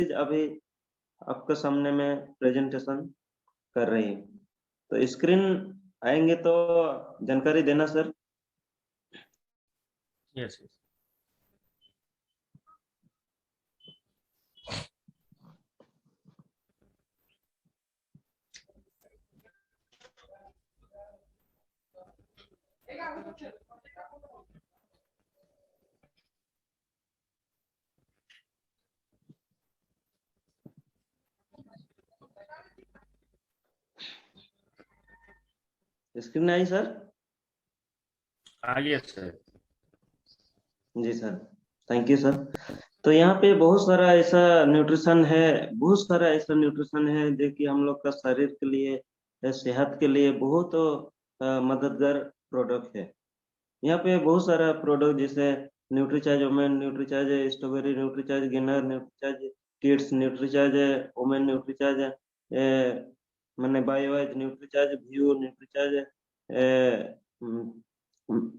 अभी आपके सामने में प्रेजेंटेशन कर रही है। तो स्क्रीन आएंगे तो जानकारी देना सर। Yes yes. स्क्रीन आई सर? Yes sir. जी सर, थैंक यू सर। तो यहाँ पे बहुत सारा ऐसा न्यूट्रिशन है, बहुत सारा ऐसा न्यूट्रिशन है जो कि हम लोग का शरीर के लिए, सेहत के लिए बहुत मददगार प्रोडक्ट है। यहाँ पे बहुत सारा प्रोडक्ट जैसे Nutricharge women, Nutricharge strawberry, Nutricharge गिनर, Nutricharge kids, Nutricharge women, Nutricharge मैंने बायोवाइज, न्यूट्रीचार्ज व्यू, न्यूट्रीचार्ज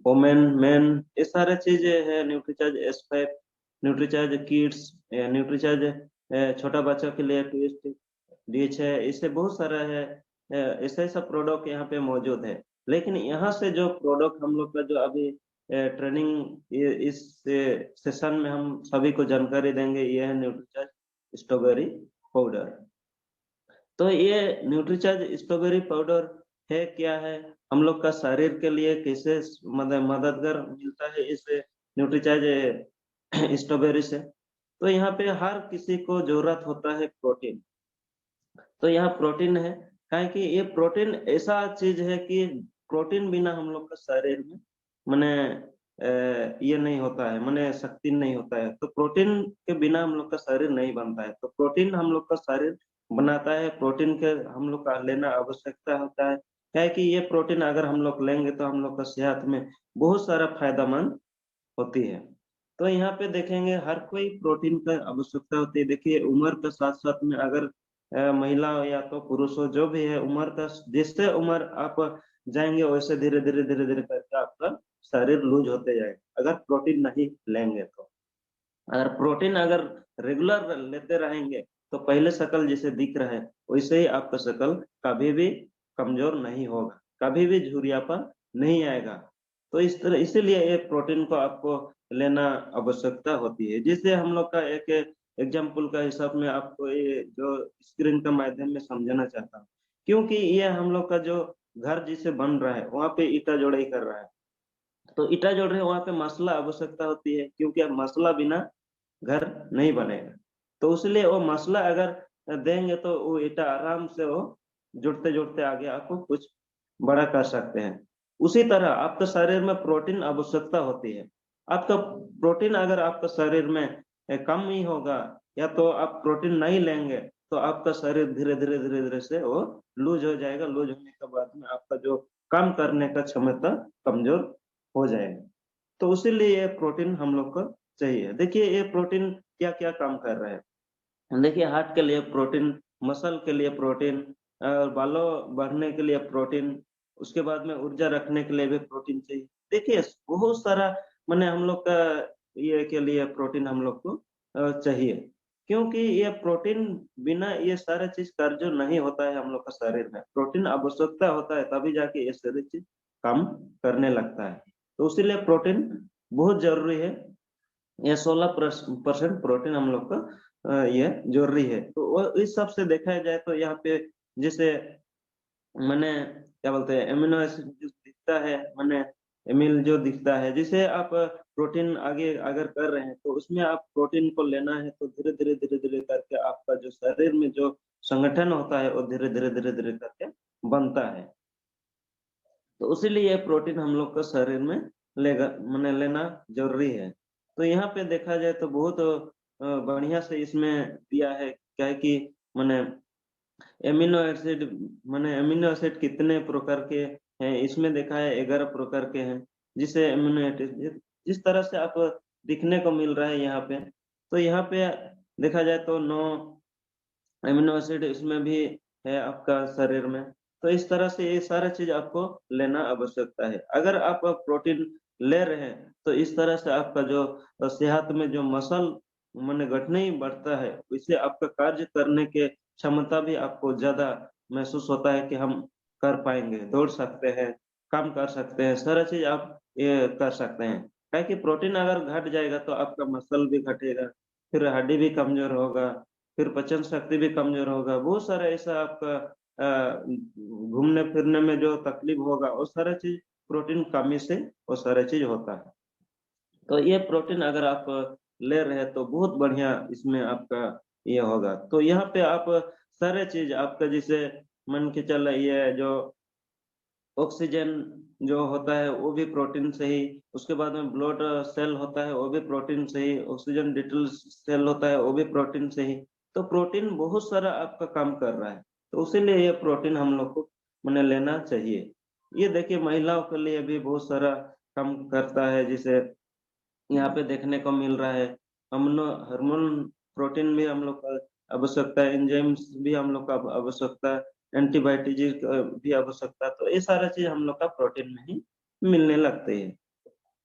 वुमेन मैन, ये सारे चीजें है। Nutricharge S5, Nutricharge kids, Nutricharge छोटा बच्चा के लिए ट्विस्ट डीच है, इससे बहुत सारा है। ऐसा ऐसा प्रोडक्ट यहाँ पे मौजूद है। लेकिन यहाँ से जो प्रोडक्ट हम लोग का जो अभी ट्रेनिंग इस सेशन में हम सभी को जानकारी देंगे, ये है न्यूट्रीचार्ज स्ट्रॉबेरी पाउडर। तो ये न्यूट्रीचार्ज स्ट्रॉबेरी पाउडर है क्या है, हम लोग का शरीर के लिए कैसे मददगार मिलता है इस न्यूट्रीचार्ज स्ट्रॉबेरी से। तो यहाँ पे हर किसी को जरूरत होता है प्रोटीन। तो यहाँ प्रोटीन है, काहे कि ये प्रोटीन ऐसा चीज है कि प्रोटीन बिना हम लोग का शरीर में माने ये नहीं होता है, माने शक्ति नहीं होता है। तो प्रोटीन के बिना हम लोग का शरीर नहीं बनता है। तो प्रोटीन हम लोग का शरीर बनाता है। प्रोटीन के हम लोग का लेना आवश्यकता होता है, क्या है कि ये प्रोटीन अगर हम लोग लेंगे तो हम लोग का सेहत में बहुत सारा फायदेमंद होती है। तो यहाँ पे देखेंगे हर कोई प्रोटीन का आवश्यकता होती है। देखिए उम्र के साथ साथ में अगर महिला हो या तो पुरुष हो, जो भी है, उम्र का जैसे उम्र आप जाएंगे वैसे धीरे धीरे धीरे धीरे करके आपका शरीर लूज होते जाएगा अगर प्रोटीन नहीं लेंगे तो। अगर प्रोटीन अगर रेगुलर लेते रहेंगे तो पहले शक्ल जैसे दिख रहा है वैसे ही आपका शक्ल कभी भी कमजोर नहीं होगा, कभी भी झुर्रियापन नहीं आएगा। तो इस तरह इसीलिए ये प्रोटीन को आपको लेना आवश्यकता होती है। जिससे हम लोग का एक एग्जाम्पल का हिसाब में आपको ये जो स्क्रीन का माध्यम में समझाना चाहता हूँ। क्योंकि ये हम लोग का जो घर जिसे बन रहा है वहाँ पे ईटा जोड़ाई कर रहा है। तो ईटा जोड़ रहे हैं वहाँ पे मसला आवश्यकता होती है, क्योंकि अब मसला बिना घर नहीं बनेगा। तो इसलिए वो मसला अगर देंगे तो वो ईटा आराम से वो जुड़ते जुड़ते आगे आपको कुछ बड़ा कर सकते हैं। उसी तरह आपके शरीर में प्रोटीन आवश्यकता होती है। आपका प्रोटीन अगर आपका शरीर में कम ही होगा या तो आप प्रोटीन नहीं लेंगे तो आपका शरीर धीरे धीरे धीरे धीरे से वो लूज हो जाएगा। लूज होने के बाद में आपका जो काम करने का क्षमता कमजोर हो जाएगा। तो इसीलिए ये प्रोटीन हम लोग को चाहिए। देखिए ये प्रोटीन क्या क्या काम कर रहा है। देखिए हार्ट के लिए प्रोटीन, मसल के लिए प्रोटीन, बालों बढ़ने के लिए प्रोटीन, उसके बाद में ऊर्जा रखने के लिए भी प्रोटीन चाहिए। देखिए बहुत सारा मैंने हम लोग का ये के लिए प्रोटीन हम लोग को चाहिए। क्योंकि ये प्रोटीन बिना ये सारा चीज कार्य नहीं होता है हम लोग का शरीर में। प्रोटीन आवश्यकता होता है तभी जाके ये सारी चीज काम करने लगता है। तो इसीलिए प्रोटीन बहुत जरूरी है। ये 16% प्रोटीन हम लोग का ये जरूरी है। तो वो इस हिसाब से देखा जाए तो यहाँ पे जैसे मैंने क्या बोलते हैं एमिनो एसिड जो दिखता है, मैंने एमिल जो दिखता है, जिसे आप प्रोटीन आगे अगर कर रहे हैं तो उसमें आप प्रोटीन को लेना है तो धीरे धीरे धीरे धीरे करके आपका जो शरीर में जो संगठन होता है वो धीरे धीरे धीरे धीरे करके बनता है। तो इसीलिए प्रोटीन हम लोग को शरीर में लेगा मैंने लेना जरूरी है। तो यहाँ पे देखा जाए तो बहुत बढ़िया से इसमें दिया है, क्या है कि मैंने एमिनो एसिड, मैंने एमिनो एसिड कितने प्रकार के हैं इसमें देखा है 11 प्रकार के हैं। जिसे एमिनो एसिड जिस तरह से आप दिखने को मिल रहा है यहाँ पे, तो यहाँ पे देखा जाए तो 9 एमिनो एसिड इसमें भी है आपका शरीर में। तो इस तरह से ये सारा चीज आपको लेना आवश्यकता है। अगर आप प्रोटीन ले रहे हैं तो इस तरह से आपका जो सेहत में जो मसल माने घटना ही बढ़ता है, इससे आपका कार्य करने के क्षमता भी आपको ज़्यादा महसूस होता है कि हम कर पाएँगे, दौड़ सकते हैं, काम कर सकते हैं, सारा चीज़ आप ये कर सकते हैं। क्या है कि प्रोटीन अगर घट जाएगा तो आपका मसल भी घटेगा, फिर हड्डी भी कमज़ोर होगा, फिर पाचन शक्ति भी कमज़ोर होगा, बहुत सारा ऐसा आपका घूमने-फिरने में जो तकलीफ होगा, वो सारा चीज़ प्रोटीन कमी से वो सारा चीज़ होता है। तो ये प्रोटीन अगर आप ले रहे हैं तो बहुत बढ़िया इसमें आपका ये होगा। तो यहाँ पे आप सारे चीज़ आपका जैसे मान के चलिए जो ऑक्सीजन जो होता है वो भी प्रोटीन से ही, उसके बाद में ब्लड सेल होता है वो भी प्रोटीन से ही, ऑक्सीजन डिटेल सेल होता है वो भी प्रोटीन से ही। तो प्रोटीन बहुत सारा आपका काम कर रहा है, तो उसीलिए ये प्रोटीन हम लोग को माने लेना चाहिए। ये देखिए महिलाओं के लिए भी बहुत सारा काम करता है, जैसे यहाँ पे देखने को मिल रहा है। अमनो हार्मोन प्रोटीन भी हम लोग का आवश्यकता है, एंजाइम्स भी हम लोग का आवश्यकता है, एंटीबायोटिक भी आवश्यकता है, तो ये सारा चीज़ हम लोग का प्रोटीन में ही मिलने लगते हैं।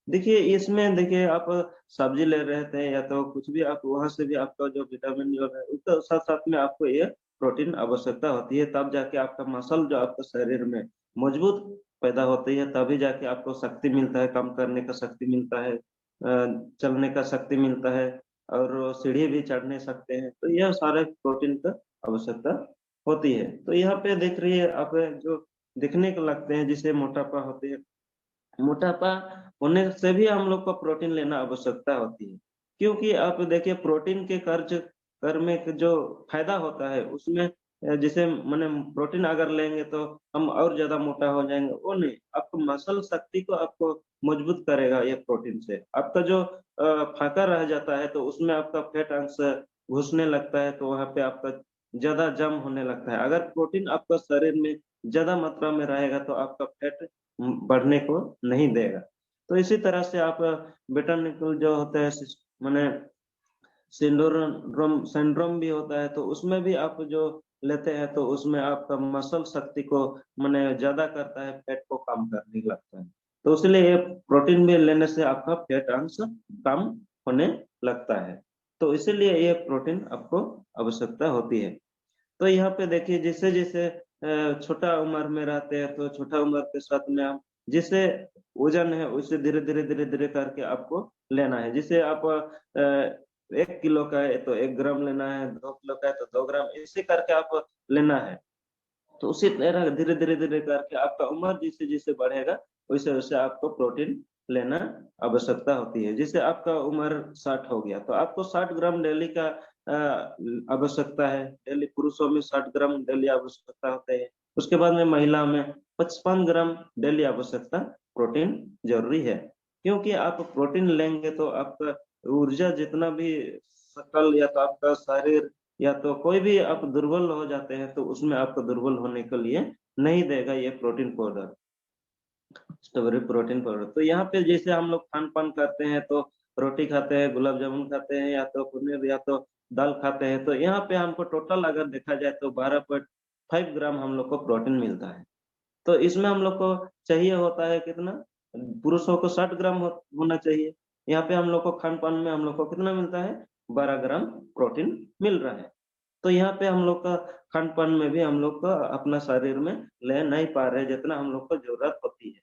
देखिए, इसमें देखिए आप सब्ज़ी ले रहे थे या तो कुछ भी आप वहाँ से भी आपका जो विटामिन जो है उसका साथ-साथ में आपको ये प्रोटीन आवश्यकता होती है, तब जाके आपका मसल जो आपका शरीर में मजबूत पैदा होती है, तभी जाके आपको शक्ति मिलता है, काम करने का शक्ति मिलता है, चलने का शक्ति मिलता है और सीढ़ी भी चढ़ने सकते हैं। तो यह सारे प्रोटीन का आवश्यकता होती है। तो यहाँ पे देख रही है आप जो दिखने को लगते हैं, जिसे मोटापा होती है, मोटापा होने से भी हम लोग को प्रोटीन लेना आवश्यकता होती है। क्योंकि आप देखिए प्रोटीन के कार्य करने के जो फ़ायदा होता है उसमें जैसे माने प्रोटीन अगर लेंगे तो हम और ज़्यादा मोटा हो जाएँगे, वो नहीं, आपको मसल शक्ति को आपको मजबूत करेगा ये प्रोटीन से। आपका जो फाका रह जाता है तो उसमें आपका फैट अंश घुसने लगता है, तो वहाँ पे आपका ज़्यादा जम होने लगता है। अगर प्रोटीन आपका शरीर में ज़्यादा मात्रा में रहेगा तो आपका फैट बढ़ने को नहीं देगा। तो इसी तरह से आप बोटैनिकल जो होता है माने सिंड्रोम सिंड्रोम भी होता है, तो उसमें भी आप जो लेते हैं तो उसमें आपका मसल शक्ति को माने ज़्यादा करता है, फैट को कम करने लगता है। तो इसलिए ये प्रोटीन भी लेने से आपका फैट अंश कम होने लगता है। तो इसीलिए ये प्रोटीन आपको आवश्यकता होती है। तो यहाँ पे देखिए जैसे-जैसे छोटा उम्र में रहते हैं तो छोटा उम्र के साथ में आप जिससे वज़न है उसे धीरे-धीरे, धीरे-धीरे करके आपको लेना है। जैसे आप 1 किलो का है तो 1 ग्राम लेना है, 2 किलो का है तो 2 ग्राम, ऐसे करके आप लेना है। तो उसी तरह धीरे-धीरे, धीरे करके आपका उम्र जैसे-जैसे बढ़ेगा, वैसे-वैसे आपको प्रोटीन लेना आवश्यकता होती है। जैसे आपका उम्र 60 हो गया, तो आपको 60 ग्राम डेली का आवश्यकता है। डेली पुरुषों में 60 ग्राम डेली आवश्यकता होता है। उसके बाद में महिला में 55 ग्राम डेली आवश्यकता प्रोटीन ज़रूरी है। क्योंकि आप प्रोटीन लेंगे तो आपका ऊर्जा जितना भी शकल या तो आपका शरीर या तो कोई भी आप दुर्बल हो जाते हैं, तो उसमें आपको दुर्बल होने के लिए नहीं देगा ये protein powder, strawberry protein powder. तो यहाँ पे जैसे हम लोग खान-पान करते हैं, तो रोटी खाते हैं, गुलाब जामुन खाते हैं या तो पनीर या तो दाल खाते हैं, तो यहाँ पे हमको टोटल अगर देखा जाए तो 12.5 ग्राम हम लोग को प्रोटीन मिलता है। तो इसमें हम लोग को चाहिए होता है कितना? पुरुषों को 60 ग्राम होना चाहिए। यहाँ पे हम लोग को खान-पान में हम लोग को कितना मिलता है? 12 ग्राम प्रोटीन मिल रहा है। तो यहाँ पे हम लोग का खान-पान में भी हम लोग को अपना शरीर में ले नहीं पा रहे, जितना हम लोग को ज़रूरत होती है,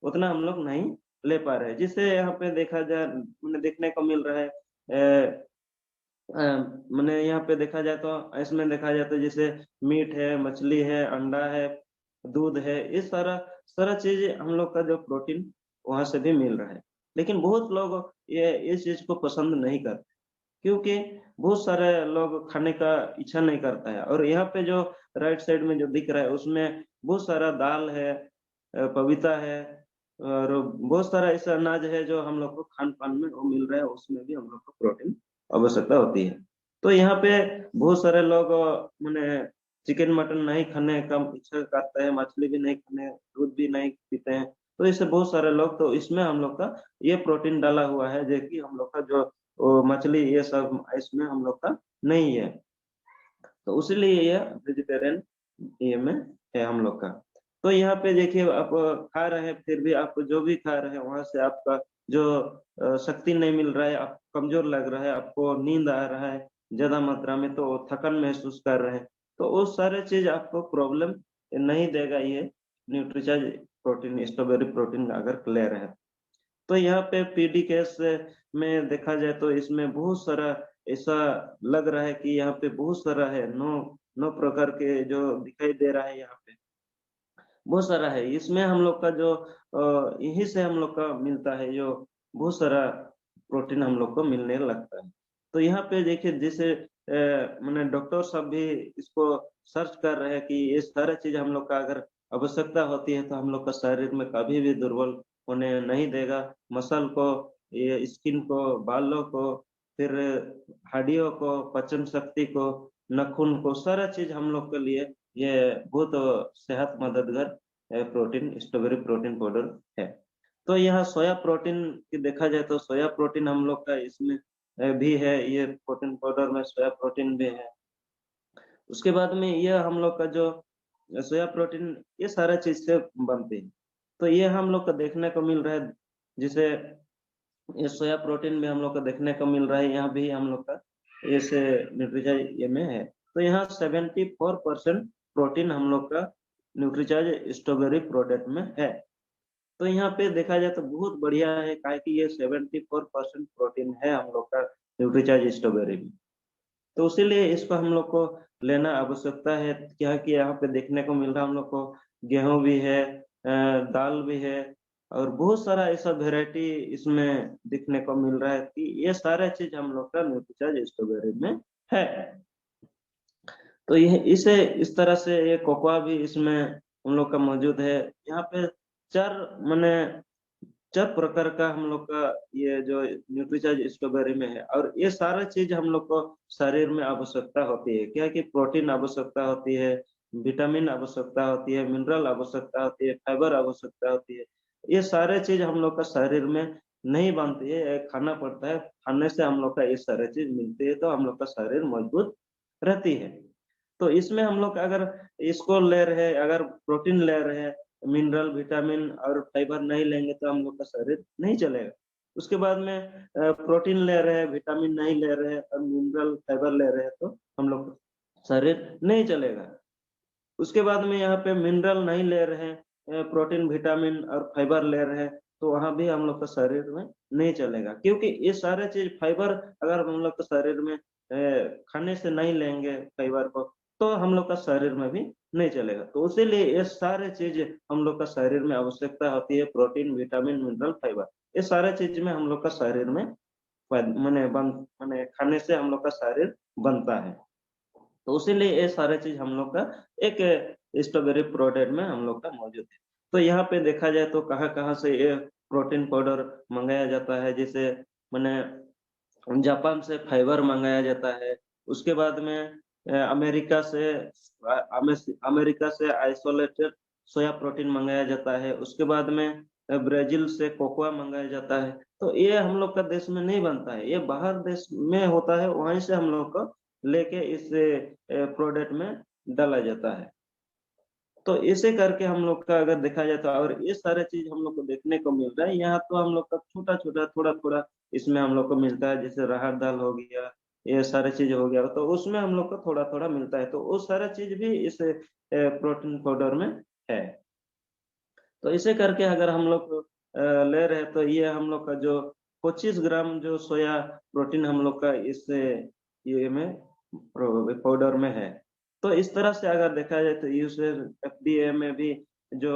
उतना हम लोग नहीं ले पा रहे हैं। जिससे यहाँ पे देखा जाए माने देखने को मिल रहा है अ, माने यहाँ पे देखा जाए तो इसमें देखा जाए तो जैसे मीट है, मछली है, अंडा है, दूध है, ये सारा सारा चीज़ हम लोग का जो प्रोटीन वहाँ से भी मिल रहा है। लेकिन बहुत लोग ये इस चीज़ को पसंद नहीं करते, क्योंकि बहुत सारे लोग खाने का इच्छा नहीं करता है और यहाँ पे जो राइट साइड में जो दिख रहा है उसमें बहुत सारा दाल है, पपीता है और बहुत सारा ऐसा अनाज है जो हम लोग को खान-पान में वो मिल रहा है, उसमें भी हम लोग को प्रोटीन आवश्यकता होती है। तो यहाँ पे बहुत सारे लोग माने चिकन, मटन नहीं खाने का इच्छा करते हैं, मछली भी नहीं खाने, दूध भी नहीं पीते हैं। तो ऐसे बहुत सारे लोग, तो इसमें हम लोग का ये प्रोटीन डाला हुआ है जो कि हम लोग का जो मछली ये सब इसमें हम लोग का नहीं है। तो इसीलिए ये वेजिटेरियन ये में है हम लोग का। तो यहाँ पे देखिए आप खा रहे हैं, फिर भी आप जो भी खा रहे हैं वहाँ से आपका जो शक्ति नहीं मिल रहा है, आप कमजोर लग रहा है, आपको नींद आ रहा है ज्यादा मात्रा में, तो थकन महसूस कर रहे हैं, तो वो सारे चीज आपको प्रॉब्लम नहीं देगा ये न्यूट्रीचार्ज प्रोटीन, स्ट्रॉबेरी प्रोटीन अगर ले रहे हैं। तो यहाँ पे पीडीकेएस में देखा जाए तो इसमें बहुत सारा ऐसा लग रहा है कि यहाँ पे बहुत सारा है, 9 प्रकार के जो दिखाई दे रहा है यहाँ पे, बहुत सारा है। इसमें हम लोग का जो यहीं से हम लोग का मिलता है, जो बहुत सारा प्रोटीन हम लोग को मिलने लगता है। तो यहाँ पे देखिए जैसे मैंने डॉक्टर साहब भी इसको सर्च कर रहे हैं कि ये सारा चीज हम लोग का अगर आवश्यकता होती है तो हम लोग का शरीर में कभी भी दुर्बल होने नहीं देगा। मसल को, ये स्किन को, बालों को, फिर हड्डियों को, पाचन शक्ति को, नाखून को, सारा चीज हम लोग के लिए ये बहुत सेहत मददगार प्रोटीन स्ट्रॉबेरी प्रोटीन पाउडर है। तो यहाँ सोया प्रोटीन की देखा जाए तो सोया प्रोटीन हम लोग का इसमें भी है, ये प्रोटीन पाउडर में सोया प्रोटीन भी है। उसके बाद में ये हम लोग का जो सोया प्रोटीन, ये सारा चीज से बनती है। तो ये हम लोग को देखने को मिल रहा है, जिसे ये सोया प्रोटीन भी हम लोग को देखने को मिल रहा है, यहाँ भी हम लोग का ऐसे न्यूट्रीचार्ज ये में है। तो यहाँ 74% प्रोटीन हम लोग का न्यूट्रीचार्ज स्ट्रॉबेरी प्रोडक्ट में है। तो यहाँ पे देखा जाए तो बहुत बढ़िया है, काहे कि ये 74% प्रोटीन है हम लोग का न्यूट्रीचार्ज स्ट्रॉबेरी में। तो इसीलिए इसको हम लोग को लेना आवश्यकता है। क्या कि यहाँ पे देखने को मिल रहा है हम लोग को गेहूं भी है, दाल भी है, और बहुत सारा ऐसा वेराइटी इसमें दिखने को मिल रहा है कि ये सारा चीज हम लोग का न्यूट्रीचार्ज स्ट्रॉबेरी में है। तो ये इसे इस तरह से ये कोकोआ भी इसमें हम लोग का मौजूद है। यहाँ पे चार माने 4 प्रकार का हम लोग का ये जो न्यूट्रीचार्ज स्ट्रॉबेरी में है, और ये सारा चीज हम लोग को शरीर में आवश्यकता होती है। क्या कि प्रोटीन आवश्यकता होती है, विटामिन आवश्यकता होती है, मिनरल आवश्यकता होती है, फाइबर आवश्यकता होती है। ये सारे चीज हम लोग का शरीर में नहीं बनती है, ये खाना पड़ता है, खाने से हम लोग का ये सारे चीज मिलती है, तो हम लोग का शरीर मजबूत रहती है। तो इसमें हम लोग अगर इसको ले रहे, अगर प्रोटीन ले रहे हैं, मिनरल, विटामिन और फाइबर नहीं लेंगे तो हम लोग का शरीर नहीं चलेगा। उसके बाद में प्रोटीन ले रहे हैं, विटामिन नहीं ले रहे हैं और मिनरल, फाइबर ले रहे हैं, तो हम लोग का शरीर नहीं चलेगा। उसके बाद में यहाँ पे मिनरल नहीं ले रहे हैं, प्रोटीन, विटामिन और फाइबर ले रहे हैं, तो वहाँ भी हम लोग का शरीर में नहीं चलेगा, क्योंकि ये सारे चीज फाइबर अगर हम लोग के शरीर में खाने से नहीं लेंगे फाइबर को, तो हम लोग का शरीर में भी नहीं चलेगा। तो इसीलिए ये सारे चीज हम लोग का शरीर में आवश्यकता होती है, प्रोटीन, विटामिन, मिनरल, फाइबर, ये सारे चीज में हम लोग का शरीर में मैंने खाने से हम लोग का शरीर बनता है। तो इसीलिए ये सारे चीज हम लोग का एक स्ट्रॉबेरी प्रोडक्ट में हम लोग का मौजूद है। तो यहाँ पे देखा जाए तो कहाँ-कहाँ से ये प्रोटीन पाउडर मंगाया जाता है, जैसे मैंने जापान से फाइबर मंगाया जाता है। उसके बाद में अमेरिका से अमेरिका से आइसोलेटेड सोया प्रोटीन मंगाया जाता है। उसके बाद में ब्राजील से कोकोआ मंगाया जाता है। तो ये हम लोग का देश में नहीं बनता है, ये बाहर देश में होता है, वहीं से हम लोग को लेके इस प्रोडक्ट में डाला जाता है। तो ऐसे करके हम लोग का अगर देखा जाए तो, और ये सारे चीज हम लोग को देखने को मिल रहा है। यहाँ तो हम लोग का छोटा-छोटा, थोड़ा-थोड़ा इसमें हम लोग को मिलता है, जैसे राहर दाल हो गया, ये सारी चीज हो गया, तो उसमें हम लोग को थोड़ा-थोड़ा मिलता है। तो वो सारा चीज भी इस प्रोटीन पाउडर में है। तो इसे करके अगर हम लोग ले रहे हैं तो ये हम लोग का जो 25 ग्राम जो सोया प्रोटीन हम लोग का इस ये में पाउडर में है। तो इस तरह से अगर देखा जाए तो यूएस एफडीए में भी जो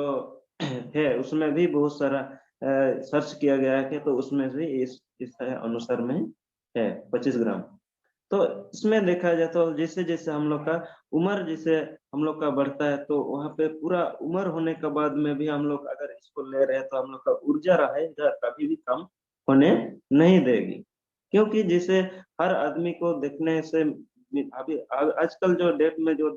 है उसमें भी बहुत सारा सर्च किया गया है कि, तो उसमें भी इस अनुसार में है 25 ग्राम। तो इसमें देखा जाए तो जैसे-जैसे हम लोग का उम्र जैसे हम लोग का बढ़ता है, तो वहाँ पे पूरा उम्र होने के बाद में भी हम लोग अगर इसको ले रहे हैं, तो हम लोग का ऊर्जा रहेगा कभी भी कम होने नहीं देगी। क्योंकि जैसे हर आदमी को देखने से अभी आजकल जो डेट में जो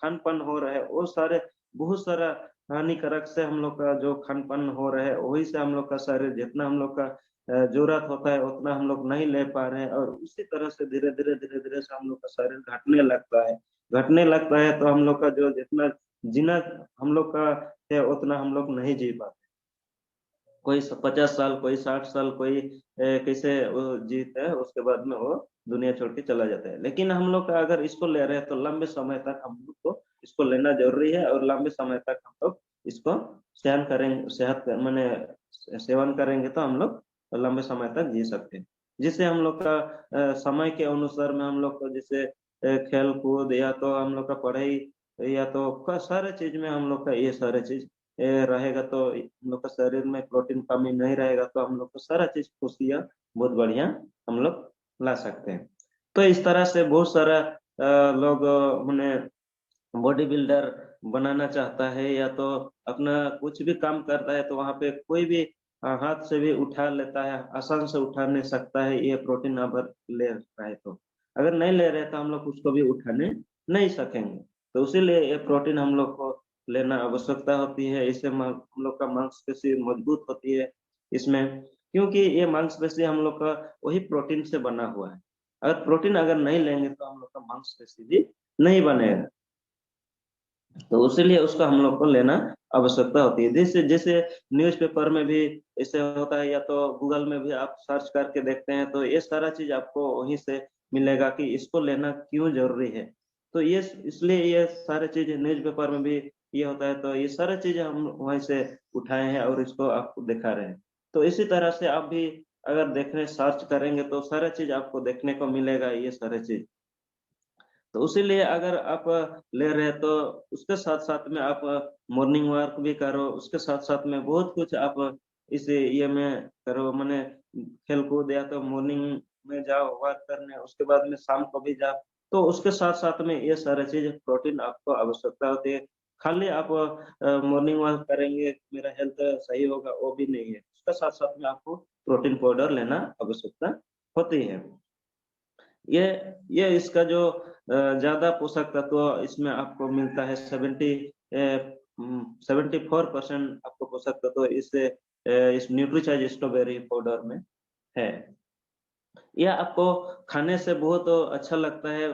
खान-पान हो रहा है, वो सारे बहुत सारा हानिकारक से हम लोग का जो खान-पान हो रहा है, वही से हम लोग का शरीर जितना हम लोग का ज़रूरत होता है उतना हम लोग नहीं ले पा रहे हैं, और उसी तरह से धीरे-धीरे से हम लोग का शरीर घटने लगता है। घटने लगता है तो हम लोग का जो जितना जीना हम लोग का है उतना हम लोग नहीं जी पाते। कोई 50 साल, कोई 60 साल, कोई कैसे वो जीता है, उसके बाद में वो दुनिया छोड़ के चला जाता है। लेकिन हम लोग का अगर इसको ले रहे हैं तो लंबे समय तक हम लोग को इसको लेना ज़रूरी है और लंबे समय तक हम लोग इसको माने सेवन करेंगे तो हम लोग लंबे समय तक जी सकते हैं। जिससे हम लोग का समय के अनुसार में हम लोग को जैसे खेल-कूद या तो हम लोग का पढ़ाई या तो क सारे चीज़ में हम लोग का ये सारे चीज़ रहेगा तो हम लोग का शरीर में प्रोटीन कमी नहीं रहेगा तो हम लोग को सारा चीज़ खुशियाँ बहुत बढ़िया हम लोग ला सकते हैं। तो इस तरह से बहुत सारा लोग मने बॉडी बिल्डर बनाना चाहता है या तो अपना कुछ भी काम करता है तो वहाँ पे कोई भी हाथ से भी उठा लेता है, आसान से उठा नहीं सकता है ये प्रोटीन अगर ले रहा है तो। अगर नहीं ले रहे तो हम लोग उसको भी उठाने नहीं सकेंगे। तो इसीलिए ये प्रोटीन हम लोग को लेना आवश्यकता होती है, इससे हम लोग का मांसपेशी मजबूत होती है इसमें क्योंकि ये मांसपेशी हम लोग का वही प्रोटीन से बना हुआ है। अगर प्रोटीन अगर नहीं लेंगे तो हम लोग का मांसपेशी भी नहीं बनेगा। तो इसीलिए उसको हम लोग को लेना आवश्यकता होती है। जैसे जैसे न्यूज़पेपर में भी ऐसे होता है या तो गूगल में भी आप सर्च करके देखते हैं तो ये सारा चीज़ आपको वहीं से मिलेगा कि इसको लेना क्यों ज़रूरी है। तो ये इसलिए ये सारी चीज़ न्यूज़पेपर में भी ये होता है तो ये सारी चीज़ें हम वहीं से उठाए हैं और इसको आपको दिखा रहे हैं। तो इसी तरह से आप भी अगर देखने सर्च करेंगे तो सारा चीज़ आपको देखने को मिलेगा ये सारी चीज़। तो इसीलिए अगर आप ले रहे हैं तो उसके साथ-साथ में आप मॉर्निंग वॉक भी करो, उसके साथ-साथ में बहुत कुछ आप इस ये में करो माने खेल-कूद या तो मॉर्निंग में जाओ वॉक करने, उसके बाद में शाम को भी जाओ। तो उसके साथ-साथ में ये सारी चीज़ प्रोटीन आपको आवश्यकता होती है। खाली आप मॉर्निंग वॉक करेंगे, मेरा हेल्थ सही होगा वो भी नहीं है। उसके साथ-साथ में आपको प्रोटीन पाउडर लेना आवश्यकता होती है। ये ये इसका जो ज़्यादा पोषक तत्व इसमें आपको मिलता है 74% आपको पोषक तत्व इस न्यूट्रीचार्ज स्ट्रॉबेरी पाउडर में है। यह आपको खाने से बहुत अच्छा लगता है,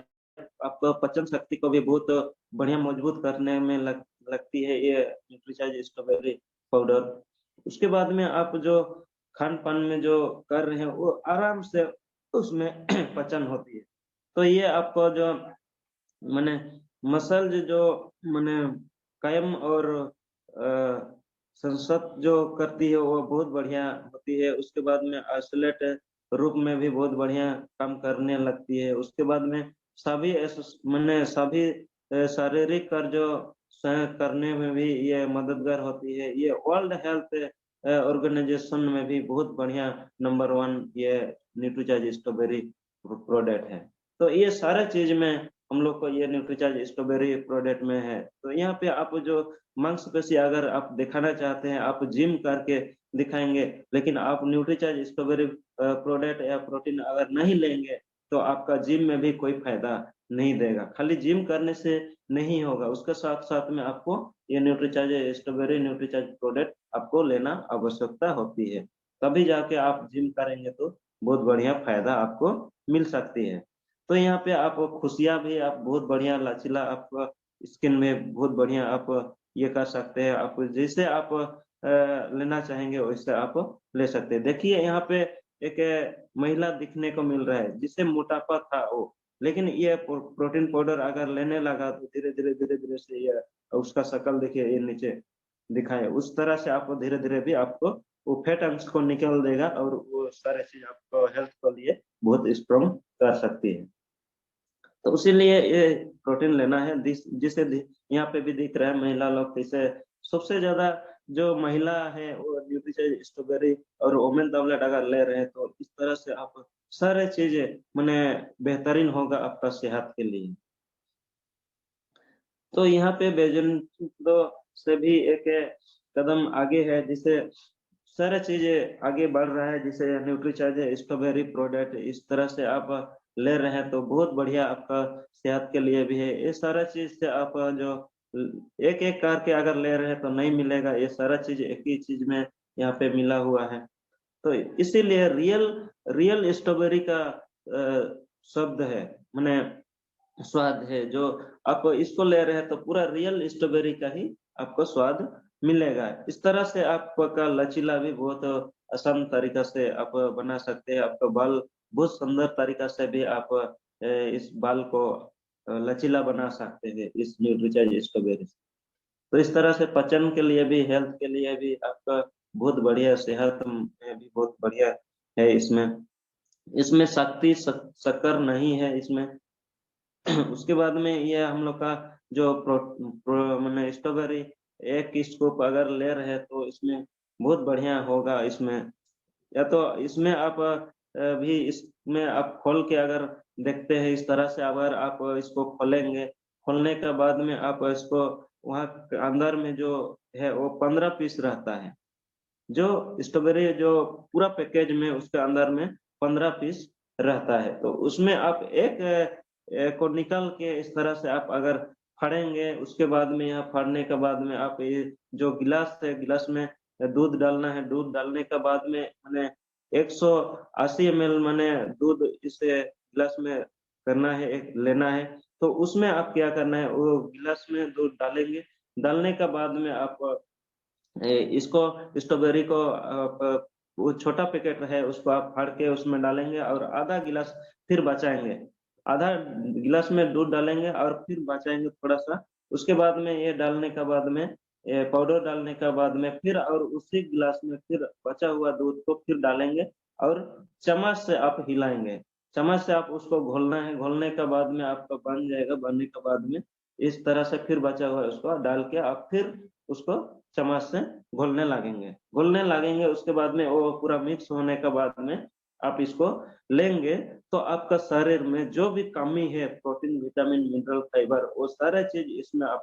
आपको पाचन शक्ति को भी बहुत बढ़िया मजबूत करने में लगती है ये न्यूट्रीचार्ज स्ट्रॉबेरी पाउडर। उसके बाद में आप जो खान-पान में जो कर रहे हैं, वो आराम से उसमें पचन होती है। तो ये आपको जो माने मसल्स जो माने कायम और अ, संसत जो करती है वो बहुत बढ़िया होती है। उसके बाद में आइसोलेट रूप में भी बहुत बढ़िया काम करने लगती है। उसके बाद में सभी माने सभी शारीरिक कार्य स्वयं करने में भी ये मददगार होती है। ये वर्ल्ड हेल्थ ऑर्गेनाइजेशन में भी बहुत बढ़िया नंबर 1 ये न्यूट्रीचार्ज स्ट्रॉबेरी प्रोडक्ट है। तो ये सारा चीज़ में हम लोग को ये न्यूट्रीचार्ज स्ट्रॉबेरी प्रोडक्ट में है। तो यहाँ पे आप जो मांसपेशी अगर आप दिखाना चाहते हैं, आप जिम करके दिखाएँगे, लेकिन आप न्यूट्रीचार्ज स्ट्रॉबेरी प्रोडक्ट या प्रोटीन अगर नहीं लेंगे, तो आपका जिम में भी कोई फ़ायदा नहीं देगा। खाली जिम करने से नहीं होगा, उसके साथ-साथ में आपको ये न्यूट्रीचार्ज स्ट्रॉबेरी न्यूट्रीचार्ज प्रोडक्ट आपको लेना आवश्यकता होती है। तभी जाके आप जिम करेंगे तो बहुत बढ़िया फ़ायदा आपको मिल सकती है। तो यहाँ पे आप खुशियाँ भी आप बहुत बढ़िया लचीला आपका स्किन में बहुत बढ़िया आप ये कर सकते हैं। आप जैसे आप लेना चाहेंगे वैसे आप ले सकते हैं। देखिए यहाँ पे एक महिला दिखने को मिल रहा है जिसे मोटापा था वो, लेकिन ये प्रोटीन पाउडर अगर लेने लगा तो धीरे-धीरे, धीरे-धीरे से ये उसका शक्ल देखिए ये नीचे दिखा है। उस तरह से आपको धीरे-धीरे भी आपको वो फैट अंश को निकाल देगा और वो सारे चीज़ आपको हेल्थ के लिए बहुत स्ट्रॉन्ग कर सकती है। तो इसीलिए ये प्रोटीन लेना है जिसे यहाँ पे भी दिख रहा है महिला लोग जैसे सबसे ज़्यादा जो महिला है वो न्यूट्रीचार्ज स्ट्रॉबेरी और वुमेन टैबलेट अगर ले रहे हैं तो इस तरह से आप सारे चीज़ें माने बेहतरीन होगा आपका सेहत के लिए। तो यहाँ पे बेजंतो से भी एक कदम आगे है जिसे सारा चीज़ें आगे बढ़ रहा है जिसे न्यूट्रीचार्ज स्ट्रॉबेरी प्रोडक्ट इस तरह से आप ले रहे हैं तो बहुत बढ़िया आपका सेहत के लिए भी है। ये सारा चीज़ से आप जो एक-एक करके अगर ले रहे हैं तो नहीं मिलेगा, ये सारा चीज़ एक ही चीज़ में यहाँ पे मिला हुआ है। तो इसीलिए रियल रियल स्ट्रॉबेरी का शब्द है, माने स्वाद है जो आप इसको ले रहे हैं तो पूरा रियल स्ट्रॉबेरी का ही आपको स्वाद मिलेगा। इस तरह से आपका लचीला भी बहुत आसान तरीका से आप बना सकते हैं। आपका बाल बहुत सुंदर तरीका से भी आप इस बाल को लचीला बना सकते हैं इस न्यूट्रीचार्ज स्ट्रॉबेरी से। तो इस तरह से पाचन के लिए भी, हेल्थ के लिए भी आपका बहुत बढ़िया, सेहत में भी बहुत बढ़िया है इसमें। इसमें शक्ति शक्कर नहीं है इसमें। उसके बाद में ये हम लोग का जो माने स्ट्रॉबेरी एक स्कूप अगर ले रहे हैं तो इसमें बहुत बढ़िया होगा इसमें। या तो इसमें आप भी इसमें आप खोल के अगर देखते हैं इस तरह से, अगर आप इसको खोलेंगे, खोलने के बाद में आप इसको वहाँ के अंदर में जो है वो 15 पीस रहता है। जो स्ट्रॉबेरी जो पूरा पैकेज में उसके अंदर में 15 पीस रहता है। तो उसमें आप एक को निकाल के इस तरह से आप अगर फाड़ेंगे, उसके बाद में यहाँ फाड़ने के बाद में आप ये जो गिलास है, गिलास में दूध डालना है। दूध डालने के बाद में माने 180 एमएल माने दूध इसे गिलास में करना है, एक लेना है। तो उसमें आप क्या करना है, वो गिलास में दूध डालेंगे। डालने के बाद में आप इसको स्ट्रॉबेरी को वो छोटा पैकेट है उसको आप फाड़ के उसमें डालेंगे और आधा गिलास फिर बचाएँगे। आधा गिलास में दूध डालेंगे और फिर बचाएँगे थोड़ा-सा। उसके बाद में ये डालने के बाद में पाउडर डालने के बाद में फिर और उसी गिलास में फिर बचा हुआ दूध को फिर डालेंगे और चम्मच से आप हिलाएँगे। चम्मच से आप उसको घोलना है, घोलने के बाद में आपका बन जाएगा। बनने के बाद में इस तरह से फिर बचा हुआ है उसको डाल के आप फिर उसको चम्मच से घोलने लगेंगे। उसके बाद में वो पूरा मिक्स होने के बाद में आप इसको लेंगे, तो आपका शरीर में जो भी कमी है प्रोटीन, विटामिन, मिनरल, फाइबर वो सारा चीज़ इसमें आप